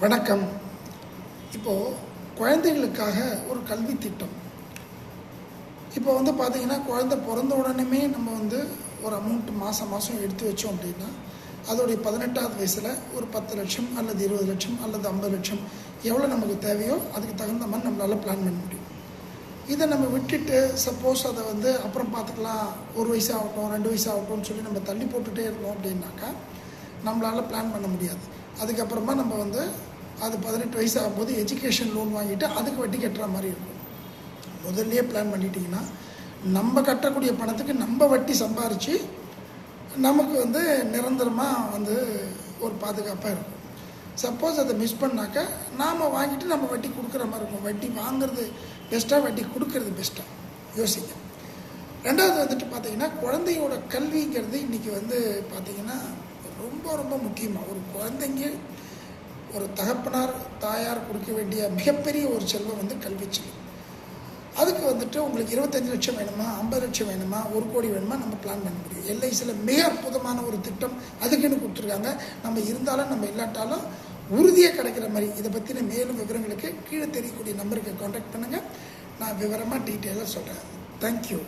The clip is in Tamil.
வணக்கம். இப்போது குழந்தைகளுக்காக ஒரு கல்வி திட்டம். இப்போ பார்த்தீங்கன்னா, குழந்தை பிறந்த உடனே நம்ம ஒரு அமௌண்ட் மாதம் எடுத்து வச்சோம் அப்படின்னா, அதோடைய 18வது வயசில் ஒரு 10 லட்சம் அல்லது 20 லட்சம் அல்லது 50 லட்சம் எவ்வளோ நமக்கு தேவையோ அதுக்கு தகுந்த மாதிரி நம்மளால் பிளான் பண்ண முடியும். இதை நம்ம விட்டுட்டு சப்போஸ் அதை அப்புறம் பார்த்துக்கலாம், 1 வயசு ஆகட்டும் 2 வயசு ஆகட்டும்னு சொல்லி நம்ம தள்ளி போட்டுகிட்டே இருந்தோம் அப்படின்னாக்கா நம்மளால் பிளான் பண்ண முடியாது. அதுக்கப்புறமா நம்ம அது 18 வயசு ஆகும்போது எஜுகேஷன் லோன் வாங்கிட்டு அதுக்கு வட்டி கட்டுற மாதிரி இருக்கும். முதல்லையே பிளான் பண்ணிட்டீங்கன்னா நம்ம கட்டக்கூடிய பணத்துக்கு நம்ம வட்டி சம்பாரித்து நமக்கு நிரந்தரமாக ஒரு பாதுகாப்பாக இருக்கும். சப்போஸ் அதை மிஸ் பண்ணாக்க நாம் வாங்கிட்டு நம்ம வட்டி கொடுக்குற மாதிரி இருக்கும். வட்டி வாங்குறது பெஸ்ட்டாக, வட்டி கொடுக்கறது பெஸ்ட்டாக யோசிக்க. ரெண்டாவது பார்த்திங்கன்னா, குழந்தையோட கல்விங்கிறது இன்றைக்கி பார்த்திங்கன்னா ரொம்ப ரொம்ப முக்கியமாக. ஒரு குழந்தைங்க ஒரு தகப்பனார் தாயார் கொடுக்க வேண்டிய மிகப்பெரிய ஒரு செல்வம் கல்வி செல்வம். அதுக்கு உங்களுக்கு 25 லட்சம் வேணுமா, 50 லட்சம் வேணுமா, 1 கோடி வேணுமா, நம்ம பிளான் பண்ண முடியும். எல்ஐசியில் மிக அற்புதமான ஒரு திட்டம் அதுக்குன்னு கொடுத்துருக்காங்க. நம்ம இருந்தாலும் நம்ம இல்லாட்டாலும் உறுதியாக கிடைக்கிற மாதிரி. இதை பற்றின மேலும் விவரங்களுக்கு கீழே தெரியக்கூடிய நம்பருக்கு கான்டாக்ட் பண்ணுங்கள். நான் விவரமாக டீட்டெயிலாக சொல்கிறேன். தேங்க்யூ.